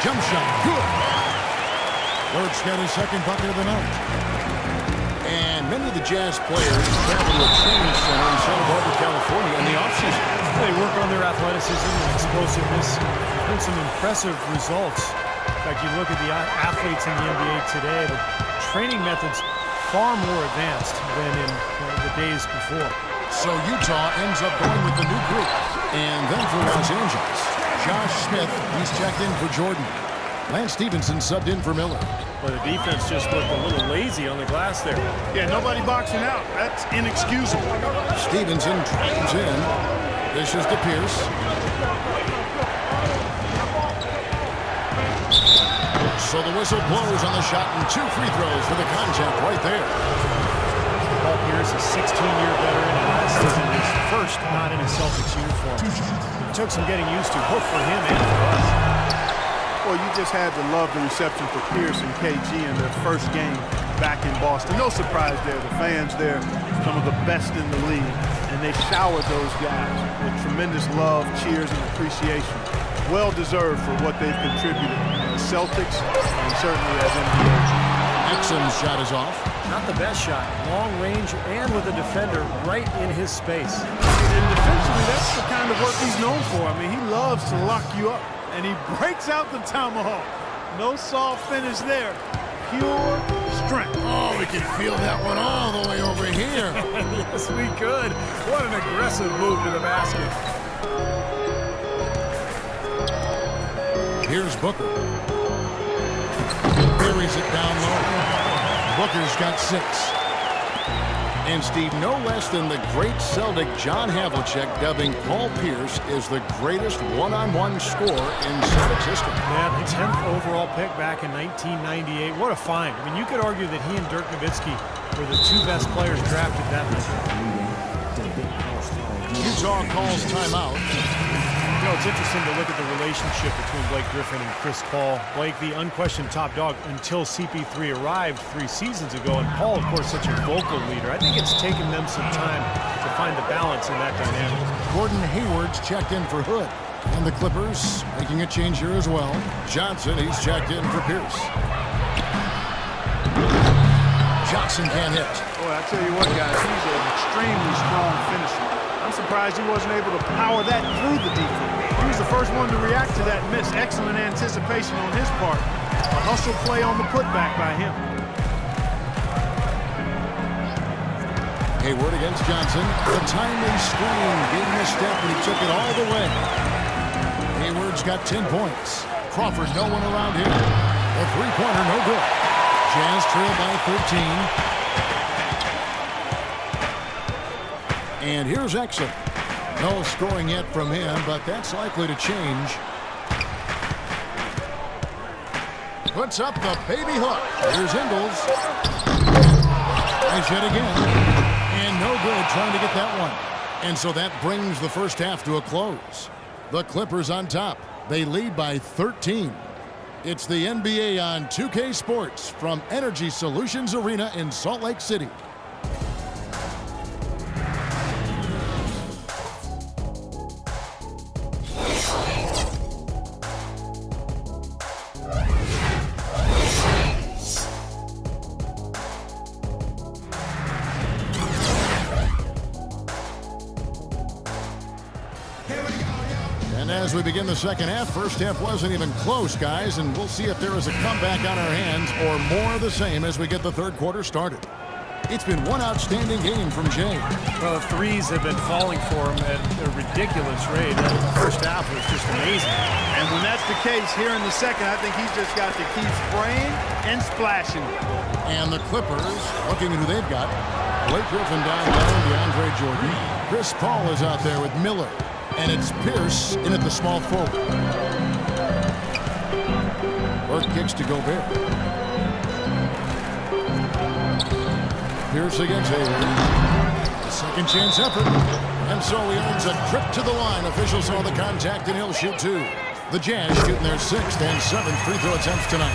Jump shot. Good. Lurch got his second bucket of the night. And many of the Jazz players travel to a training center in Santa Barbara, California in the offseason. They work on their athleticism and explosiveness. There's been some impressive results. In fact, you look at the athletes in the NBA today, the training methods far more advanced than in the days before. So Utah ends up going with the new group. And then for Los Angeles, Josh Smith, he's checked in for Jordan. Lance Stevenson subbed in for Miller. Well, the defense just looked a little lazy on the glass there. Yeah, nobody boxing out. That's inexcusable. Stevenson drives in. Dishes to Pierce. So the whistle blows on the shot and 2 free throws for the contact right there. Paul Pierce, a 16-year veteran, and last season was first not in a Celtics uniform. It took some getting used to, both for him and for us. Well, you just had to love the reception for Pierce and KG in their first game back in Boston. No surprise there. The fans there, some of the best in the league, and they showered those guys with tremendous love, cheers, and appreciation. Well deserved for what they've contributed as Celtics and certainly as NBA. Exum's shot is off. Not the best shot. Long range and with a defender right in his space. And defensively, that's the kind of work he's known for. I mean, he loves to lock you up. And he breaks out the tomahawk. No soft finish there. Pure strength. Oh, we can feel that one all the way over here. Yes, we could. What an aggressive move to the basket. Here's Booker. Buries it down low. Booker's got 6. And Steve, no less than the great Celtic John Havlicek dubbing Paul Pierce is the greatest one-on-one scorer in Celtics history. Yeah, the 10th overall pick back in 1998. What a find. I mean, you could argue that he and Dirk Nowitzki were the 2 best players drafted that year. Utah calls timeout. You know, it's interesting to look at the relationship between Blake Griffin and Chris Paul. Blake, the unquestioned top dog until CP3 arrived 3 seasons ago, and Paul, of course, such a vocal leader. I think it's taken them some time to find the balance in that dynamic. Gordon Hayward's checked in for Hood. And the Clippers making a change here as well. Johnson, he's checked in for Pierce. Johnson can't hit. Boy, I tell you what, guys, he's an extremely strong finisher. I'm surprised he wasn't able to power that through the defense. He was the first one to react to that miss. Excellent anticipation on his part. A hustle play on the putback by him. Hayward against Johnson. The timely screen gave him a step, and he took it all the way. Hayward's got 10 points. Crawford, no one around him. A three-pointer, no good. Jazz trail by 13. And here's Exum. No scoring yet from him, but that's likely to change. Puts up the baby hook. Here's Ingles. Nice hit again. And no good trying to get that one. And so that brings the first half to a close. The Clippers on top. They lead by 13. It's the NBA on 2K Sports from Energy Solutions Arena in Salt Lake City. As we begin the second half, first half wasn't even close, guys, and we'll see if there is a comeback on our hands or more of the same as we get the third quarter started. It's been one outstanding game from Jay. Well, threes have been falling for him at a ridiculous rate. The first half was just amazing. And when that's the case here in the second, I think he's just got to keep spraying and splashing. And the Clippers, looking at who they've got. Blake Griffin down low, DeAndre Jordan. Chris Paul is out there with Miller. And it's Pierce in at the small forward. Burke kicks to Gobert. Pierce against Hayward. Second chance effort. And so he earns a trip to the line. Officials saw the contact and he'll shoot 2. The Jazz shooting their 6th and 7th free throw attempts tonight.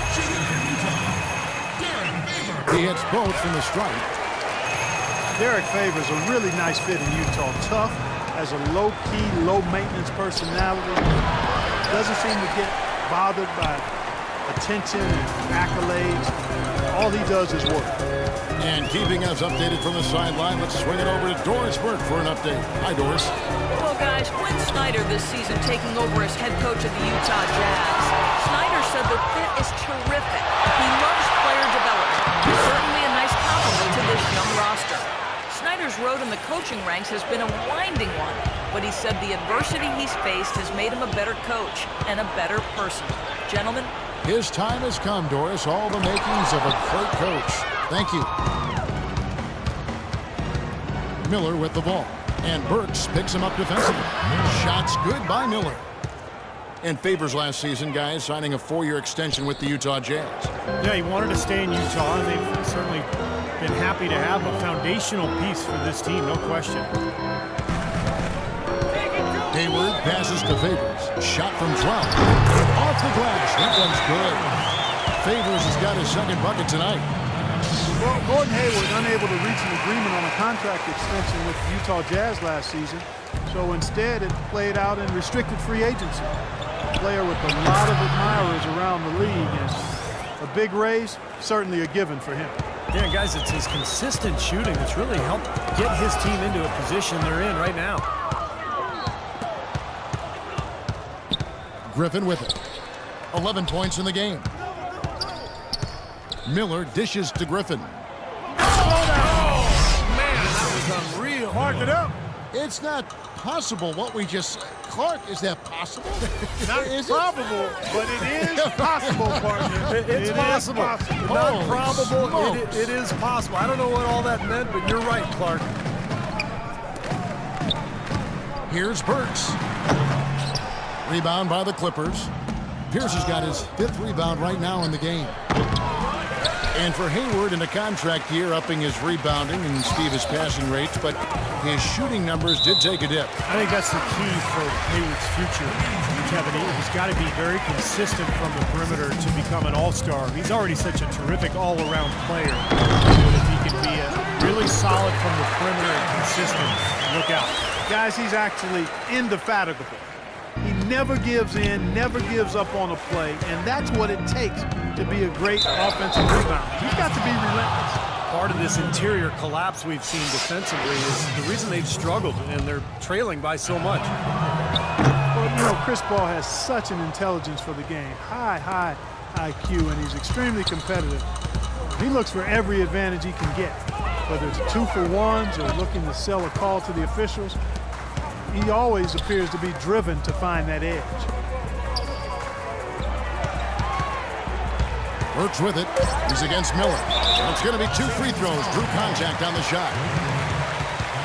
He hits both from the stripe. Derek Favors a really nice fit in Utah. Tough. Has a low-key, low-maintenance personality. Doesn't seem to get bothered by attention and accolades. All he does is work. And keeping us updated from the sideline, let's swing it over to Doris Burke for an update. Hi, Doris. Well, guys, Quinn Snyder this season taking over as head coach of the Utah Jazz. Snyder said the fit is terrific. He loves player development. Certainly a nice compliment to this young roster. Snyder's road in the coaching ranks has been a winding one, but he said the adversity he's faced has made him a better coach and a better person. Gentlemen, His time has come, Doris. All the makings of a great coach. Thank you. Miller with the ball. And Burks picks him up defensively. Shots good by Miller. And Favors last season, guys, signing a 4-year extension with the Utah Jazz. Yeah, he wanted to stay in Utah, and they've certainly been happy to have a foundational piece for this team, no question. Hayward passes to Favors. Shot from 12. Off the glass. That one's good. Favors has got his second bucket tonight. Well, Gordon Hayward unable to reach an agreement on a contract extension with the Utah Jazz last season. So instead, it played out in restricted free agency. A player with a lot of admirers around the league, and a big raise, certainly a given for him. Yeah, guys, it's his consistent shooting that's really helped get his team into a position they're in right now. Griffin with it. 11 points in the game. Miller dishes to Griffin. Unreal. Mark it up. It's not possible what we just... Clark, is that possible? Not Is it? probable, but it is possible, partner. It's possible. Not Holy probable. smokes. It is possible. I don't know what all that meant, but you're right, Clark. Here's Burks. Rebound by the Clippers. Pierce has got his 5th rebound right now in the game. And for Hayward in a contract year, upping his rebounding and his passing rates, but his shooting numbers did take a dip. I think that's the key for Hayward's future, Kevin. He's got to be very consistent from the perimeter to become an all-star. He's already such a terrific all-around player. But if he can be really solid from the perimeter and consistent, look out. Guys, he's actually indefatigable. He never gives in, never gives up on a play, and that's what it takes to be a great offensive rebounder. He's got to be relentless. Part of this interior collapse we've seen defensively is the reason they've struggled, and they're trailing by so much. Well, you know, Chris Paul has such an intelligence for the game. High IQ, and he's extremely competitive. He looks for every advantage he can get, whether it's 2-for-1s or looking to sell a call to the officials. He always appears to be driven to find that edge. Burks with it. He's against Miller. It's going to be 2 free throws. Drew contact on the shot.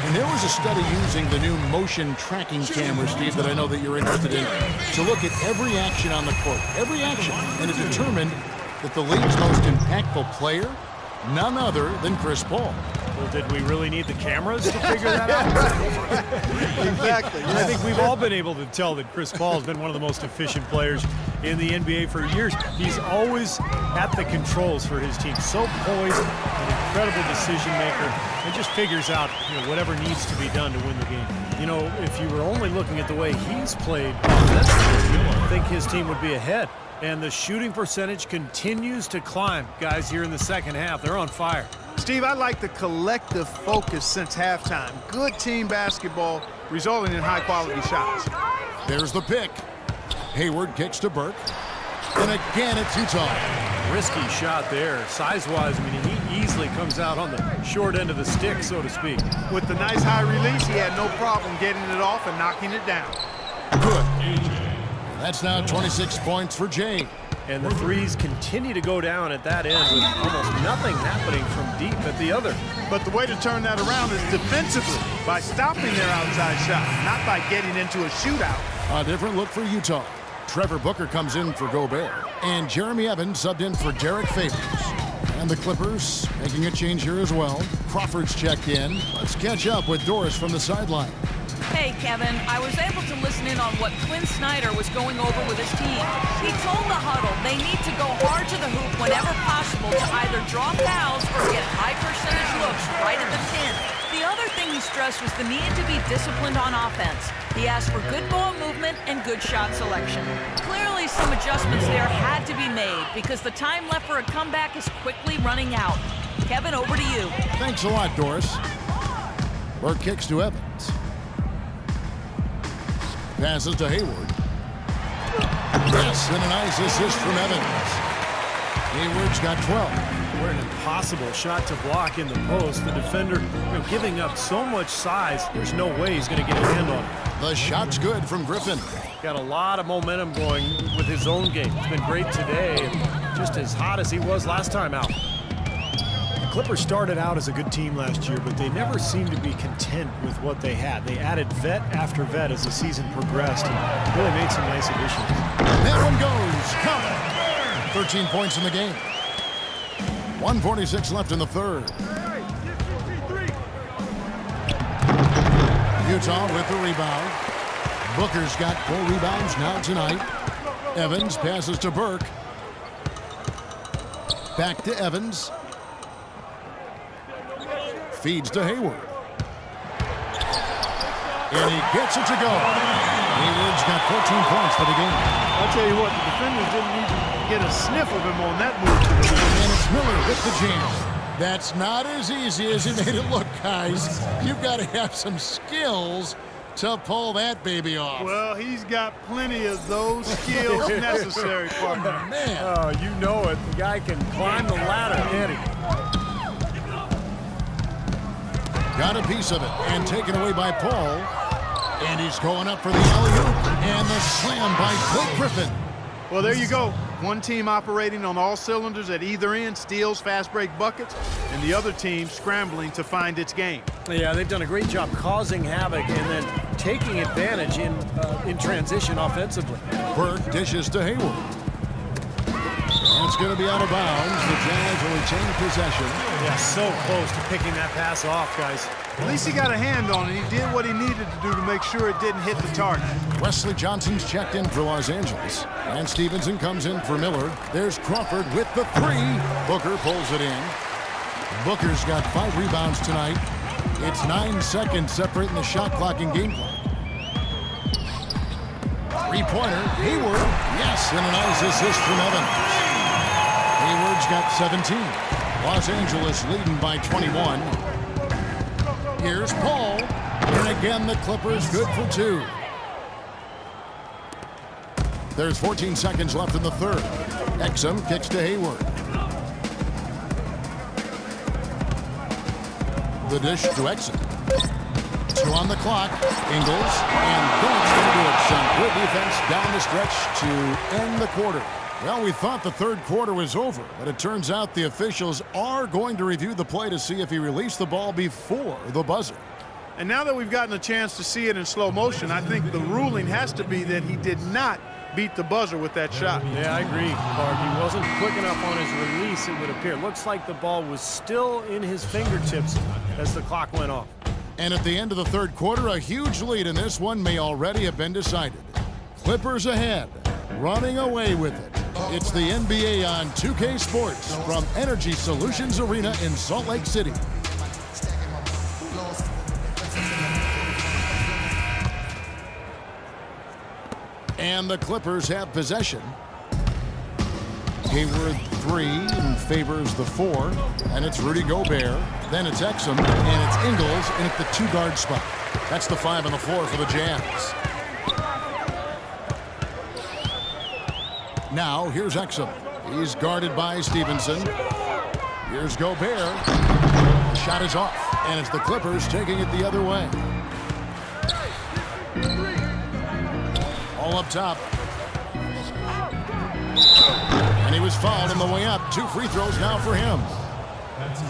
And there was a study using the new motion tracking camera, Steve, that I know that you're interested in, to look at every action on the court. Every action. And it determined that the league's most impactful player, none other than Chris Paul. Well, did we really need the cameras to figure that out? Exactly. I think we've all been able to tell that Chris Paul has been one of the most efficient players in the NBA for years. He's always at the controls for his team. So poised, an incredible decision maker, and just figures out whatever needs to be done to win the game. You know, if you were only looking at the way he's played, I think his team would be ahead. And the shooting percentage continues to climb. Guys, here in the second half, they're on fire. Steve, I like the collective focus since halftime. Good team basketball resulting in high-quality shots. There's the pick. Hayward kicks to Burke. And again, it's Utah. Risky shot there. Size-wise, I mean, he easily comes out on the short end of the stick, so to speak. With the nice high release, he had no problem getting it off and knocking it down. Good. That's now 26 points for Jay. And the threes continue to go down at that end with almost nothing happening from deep at the other. But the way to turn that around is defensively, by stopping their outside shot, not by getting into a shootout. A different look for Utah. Trevor Booker comes in for Gobert. And Jeremy Evans subbed in for Derek Favors. And the Clippers making a change here as well. Crawford's checked in. Let's catch up with Doris from the sideline. Hey, Kevin, I was able to listen in on what Quinn Snyder was going over with his team. He told the huddle they need to go hard to the hoop whenever possible to either draw fouls or get high percentage looks right at the 10. The other Another thing he stressed was the need to be disciplined on offense. He asked for good ball movement and good shot selection. Clearly, some adjustments there had to be made because the time left for a comeback is quickly running out. Kevin, over to you. Thanks a lot, Doris. Burke kicks to Evans. Passes to Hayward. Yes, and a nice assist from Evans. Hayward's got 12. What an impossible shot to block in the post. The defender, giving up so much size, there's no way he's going to get a hand on it. The shot's good from Griffin. Got a lot of momentum going with his own game. It's been great today, and just as hot as he was last time out. The Clippers started out as a good team last year, but they never seemed to be content with what they had. They added vet after vet as the season progressed and really made some nice additions. That one goes. Count. 13 points in the game. 1:46 left in the third. Utah with the rebound. Booker's got 4 rebounds now tonight. Evans passes to Burke. Back to Evans. Feeds to Hayward. And he gets it to go. Hayward's got 14 points for the game. I'll tell you what, the defenders didn't even get a sniff of him on that move today. And it's Miller with the jam. That's not as easy as he made it look, guys. You've got to have some skills to pull that baby off. Well, he's got plenty of those skills necessary, partner. Man. Oh, you know it. The guy can climb the ladder, can't he? Got a piece of it and taken away by Paul. And he's going up for the alley-oop. And the slam by Blake Griffin. Well, there you go. One team operating on all cylinders at either end, steals, fast break buckets, and the other team scrambling to find its game. Yeah, they've done a great job causing havoc and then taking advantage in transition offensively. Burke dishes to Hayward. It's going to be out of bounds. The Jazz will retain possession. Yeah, so close to picking that pass off, guys. At least he got a hand on it. He did what he needed to do to make sure it didn't hit the target. Wesley Johnson's checked in for Los Angeles. And Stevenson comes in for Miller. There's Crawford with the 3. Booker pulls it in. Booker's got 5 rebounds tonight. It's 9 seconds separating the shot clock and game clock. 3-pointer, Hayward. Yes, and a nice assist from Evans. Hayward's got 17. Los Angeles leading by 21. Here's Paul. And again, the Clippers good for 2. There's 14 seconds left in the third. Exum kicks to Hayward. The dish to Exum. 2 on the clock. Ingles. And that's going to do it. Some good defense down the stretch to end the quarter. Well, we thought the third quarter was over, but it turns out the officials are going to review the play to see if he released the ball before the buzzer. And now that we've gotten a chance to see it in slow motion, I think the ruling has to be that he did not beat the buzzer with that shot. Yeah, I agree, Clark. He wasn't quick enough on his release, it would appear. Looks like the ball was still in his fingertips as the clock went off. And at the end of the third quarter, a huge lead in this one may already have been decided. Clippers ahead, running away with it. It's the NBA on 2K Sports from Energy Solutions Arena in Salt Lake City. And the Clippers have possession. Hayward 3 and favors the 4. And it's Rudy Gobert. Then it's Exum and it's Ingles in at the 2-guard spot. That's the 5 on the floor for the Jazz. Now, here's Exum. He's guarded by Stevenson. Here's Gobert. The shot is off, and it's the Clippers taking it the other way. All up top. And he was fouled on the way up. 2 free throws now for him.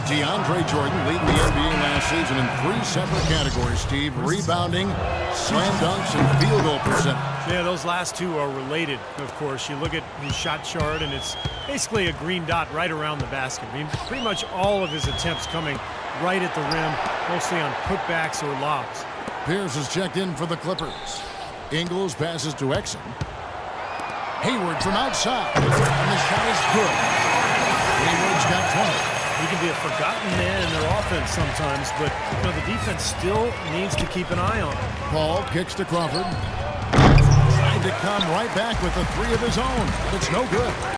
DeAndre Jordan leading the NBA last season in 3 separate categories, Steve. Rebounding, slam dunks, and field goal percentage. Yeah, those last 2 are related, of course. You look at his shot chart, and it's basically a green dot right around the basket. I mean, pretty much all of his attempts coming right at the rim, mostly on putbacks or lobs. Pierce is checked in for the Clippers. Ingles passes to Exum. Hayward from outside, and the shot is good. Hayward's got 20. He can be a forgotten man in their offense sometimes, but you know, the defense still needs to keep an eye on him. Paul kicks to Crawford. Trying to come right back with the three of his own. It's no good.